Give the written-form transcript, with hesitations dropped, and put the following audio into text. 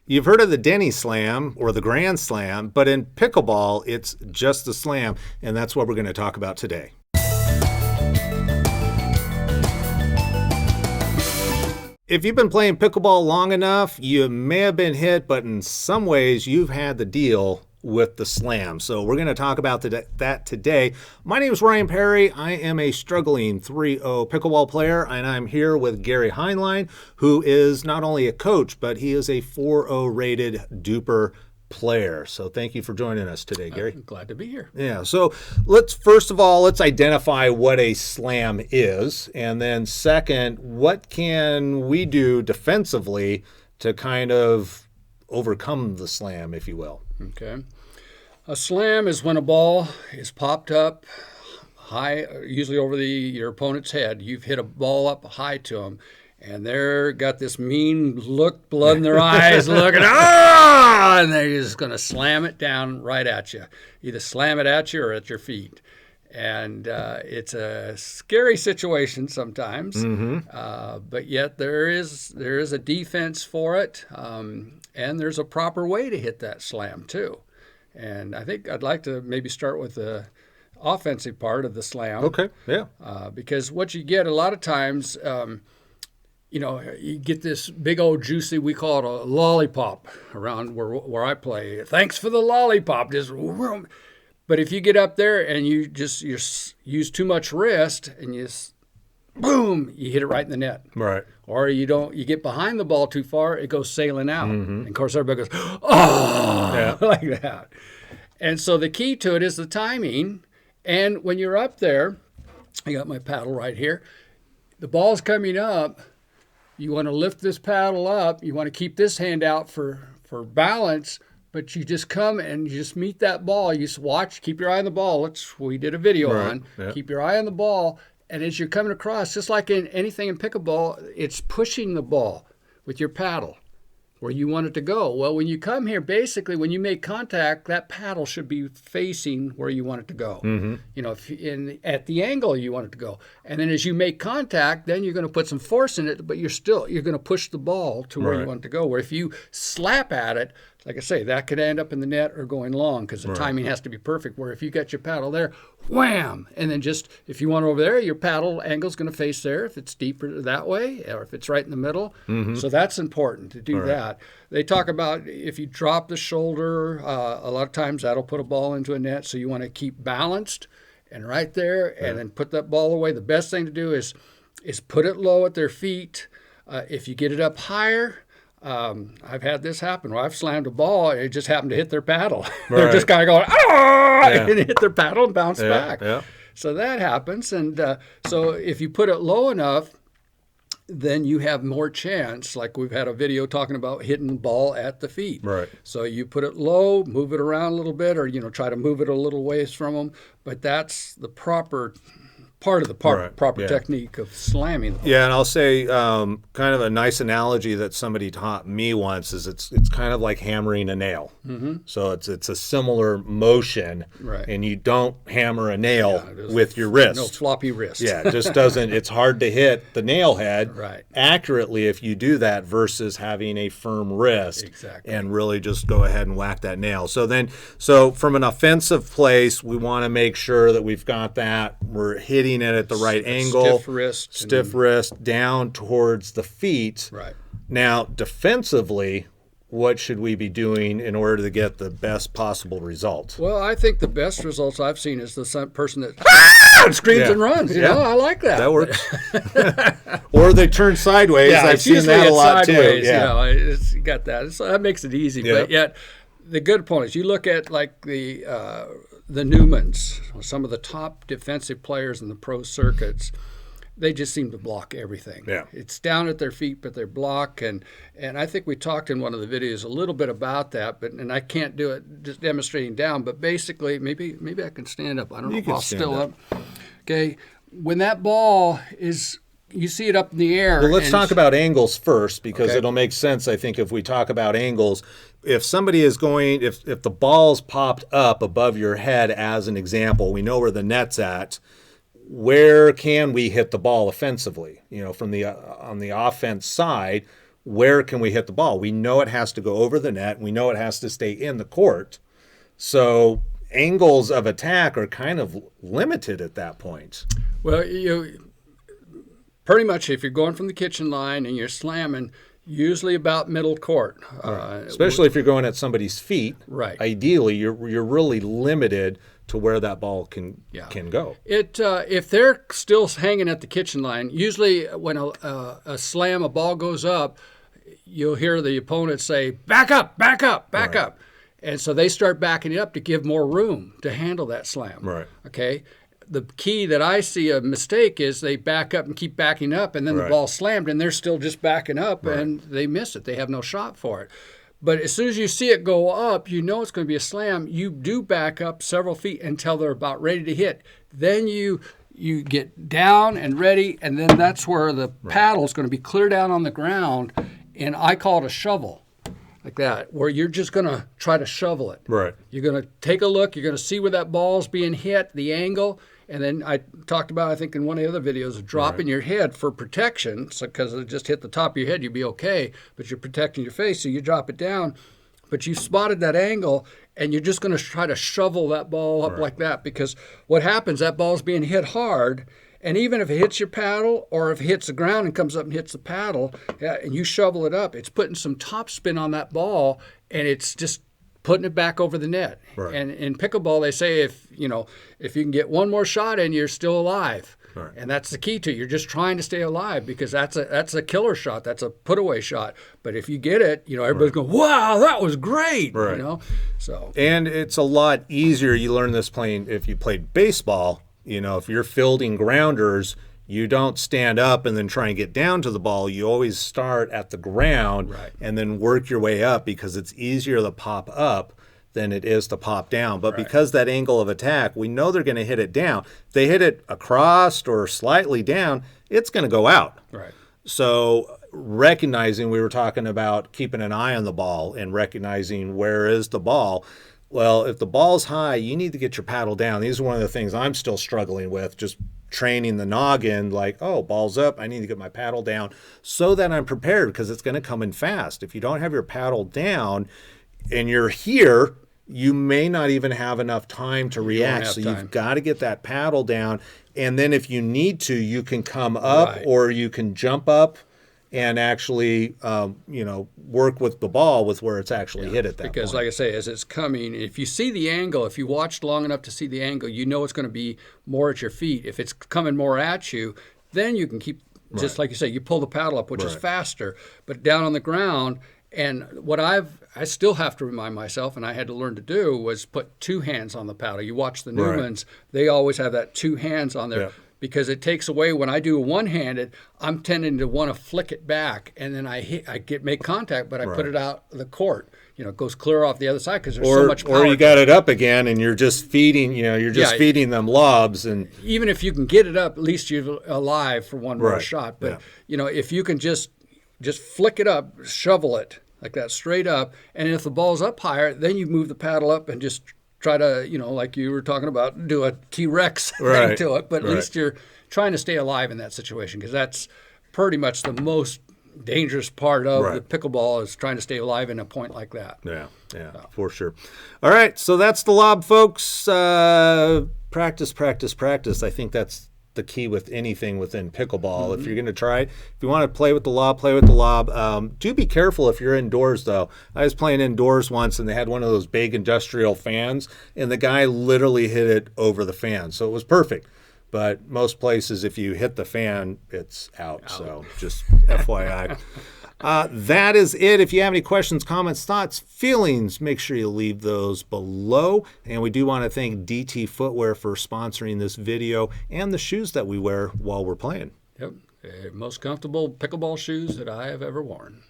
You've heard of the Denny Slam or the Grand Slam, but in pickleball, it's just the slam, and that's what we're going to talk about today. If you've been playing pickleball long enough, you may have been hit, but in some ways, you've had the deal with the slam. So we're going to talk about that today. My name is Ryan Perry. I am a struggling 3-0 pickleball player, and I'm here with Gary Heinlein, who is not only a coach, but he is a 4-0 rated duper player. So thank you for joining us today, Gary. I'm glad to be here. Yeah. So first of all, let's identify what a slam is. And then second, what can we do defensively to kind of overcome the slam, if you will? Okay. A slam is when a ball is popped up high, usually over your opponent's head. You've hit a ball up high to them, and they're got this mean look, blood in their eyes, looking, and they're just going to slam it down right at you. Either slam it at you or at your feet. And it's a scary situation sometimes, but yet there is a defense for it, and there's a proper way to hit that slam too. And I think I'd like to maybe start with the offensive part of the slam. Okay, yeah. Because what you get a lot of times, you get this big old juicy, we call it a lollipop around where I play. Thanks for the lollipop. Just vroom. But if you get up there and you use too much wrist and you boom, you hit it right in the net. Right. Or you get behind the ball too far, it goes sailing out. And of course, everybody goes, oh, like that. And so the key to it is the timing. And when you're up there, I got my paddle right here. The ball's coming up. You want to lift this paddle up. You want to keep this hand out for balance. But you just come and you just meet that ball. You just watch, keep your eye on the ball. We did a video on. Yeah. Keep your eye on the ball. And as you're coming across, just like in anything in pickleball, it's pushing the ball with your paddle where you want it to go. Well, when you come here, basically, when you make contact, that paddle should be facing where you want it to go. At the angle you want it to go. And then as you make contact, then you're going to put some force in it, but you're going to push the ball to where you want it to go. Where if you slap at it, like I say, that could end up in the net or going long because the timing has to be perfect. Where if you got your paddle there, wham! And then just, if you want over there, your paddle angle's going to face there if it's deeper that way or if it's right in the middle. So that's important to do that. They talk about if you drop the shoulder, a lot of times that'll put a ball into a net. So you want to keep balanced and right there and then put that ball away. The best thing to do is put it low at their feet. If you get it up higher, I've had this happen where I've slammed a ball and it just happened to hit their paddle. They're just kind of going, and hit their paddle and bounce back. Yeah. So that happens. And so if you put it low enough, then you have more chance. Like we've had a video talking about hitting the ball at the feet. Right. So you put it low, move it around a little bit, or try to move it a little ways from them. But that's the proper part of the proper technique of slamming the ball. Yeah, and I'll say kind of a nice analogy that somebody taught me once is it's kind of like hammering a nail. So it's a similar motion, and you don't hammer a nail with your wrist. No floppy wrist. Yeah, it just doesn't. It's hard to hit the nail head accurately if you do that versus having a firm wrist and really just go ahead and whack that nail. So from an offensive place, we want to make sure that we've got that. We're hitting it at the right angle, stiff wrist down towards the feet. Right. Now, defensively, what should we be doing in order to get the best possible result? Well, I think the best results I've seen is the person that screams and runs. I like that. That works. Or they turn sideways. I've seen that a lot sideways, too. You got that. So that makes it easy. But yet, the good opponents, you look at like the Newmans, some of the top defensive players in the pro circuits, they just seem to block everything. Yeah. It's down at their feet, but they block. And I think we talked in one of the videos a little bit about that, and I can't do it just demonstrating down, but basically, maybe I can stand up. I don't know if I'll still up. Okay. When that ball is, you see it up in the air. Well, let's talk about angles first because it'll make sense, I think, if we talk about angles. If somebody is going, if the ball's popped up above your head, as an example, we know where the net's at. Where can we hit the ball offensively? From the on the offense side, where can we hit the ball? We know it has to go over the net. We know it has to stay in the court. So angles of attack are kind of limited at that point. Well, you pretty much if you're going from the kitchen line and you're slamming, usually about middle court. Especially if you're going at somebody's feet. Right. Ideally, you're really limited to where that ball can go. If they're still hanging at the kitchen line, usually when a slam, a ball goes up, you'll hear the opponent say, back up, back up, back Right. up. And so they start backing it up to give more room to handle that slam. Right. Okay. The key that I see a mistake is they back up and keep backing up, and then Right. the ball's slammed, and they're still just backing up, Right. and they miss it. They have no shot for it. But as soon as you see it go up, you know it's going to be a slam. You do back up several feet until they're about ready to hit. Then you get down and ready, and then that's where the paddle is going to be clear down on the ground, and I call it a shovel. Like that, where you're just going to try to shovel it. Right. You're going to take a look. You're going to see where that ball's being hit, the angle. And then I talked about, I think in one of the other videos, dropping your head for protection. So because it just hit the top of your head, you'd be okay. But you're protecting your face, so you drop it down. But you spotted that angle, and you're just going to try to shovel that ball up like that. Because what happens, that ball's being hit hard. And even if it hits your paddle or if it hits the ground and comes up and hits the paddle and you shovel it up, it's putting some top spin on that ball, and it's just putting it back over the net. Right. And in pickleball, they say if you can get one more shot in, you're still alive. Right. And that's the key to it. You're just trying to stay alive because that's a killer shot. That's a put away shot. But if you get it, everybody's going, wow, that was great. Right. So. And it's a lot easier. You learn this playing if you played baseball. If you're fielding grounders, you don't stand up and then try and get down to the ball. You always start at the ground and then work your way up because it's easier to pop up than it is to pop down. But because that angle of attack, we know they're going to hit it down. If they hit it across or slightly down, it's going to go out. Right. So recognizing, we were talking about keeping an eye on the ball and recognizing where is the ball. Well, if the ball's high, you need to get your paddle down. These are one of the things I'm still struggling with, just training the noggin like, oh, ball's up, I need to get my paddle down so that I'm prepared because it's going to come in fast. If you don't have your paddle down and you're here, you may not even have enough time to react. So you've got to get that paddle down. And then if you need to, you can come up or you can jump up and actually, work with the ball with where it's actually hit at that because, point. like I say, as it's coming, if you see the angle, if you watched long enough to see the angle, you know it's going to be more at your feet. If it's coming more at you, then you can keep, just like you say, you pull the paddle up, which is faster. But down on the ground, and what I still have to remind myself, and I had to learn to do, was put two hands on the paddle. You watch the Newmans, they always have that two hands on there. Yeah. Because it takes away when I do a one-handed, I'm tending to want to flick it back, and then I make contact, but I put it out the court. It goes clear off the other side because there's so much power. Or you got it up again, and you're just feeding. Feeding them lobs, and even if you can get it up, at least you're alive for one more shot. But if you can just flick it up, shovel it like that straight up, and if the ball's up higher, then you move the paddle up and just try to, like you were talking about, do a T-Rex thing to it. But at least you're trying to stay alive in that situation because that's pretty much the most dangerous part of the pickleball is trying to stay alive in a point like that. Yeah, for sure. All right, so that's the lob, folks. Practice, practice, practice. I think that's the key with anything within pickleball. If you're going to try it, if you want to play with the lob, play with the lob. Do be careful if you're indoors, though. I was playing indoors once, and they had one of those big industrial fans, and the guy literally hit it over the fan. So it was perfect. But most places, if you hit the fan, it's out. So just FYI. That is it. If you have any questions, comments, thoughts, feelings, make sure you leave those below. And we do want to thank DT Footwear for sponsoring this video and the shoes that we wear while we're playing. Yep. Most comfortable pickleball shoes that I have ever worn.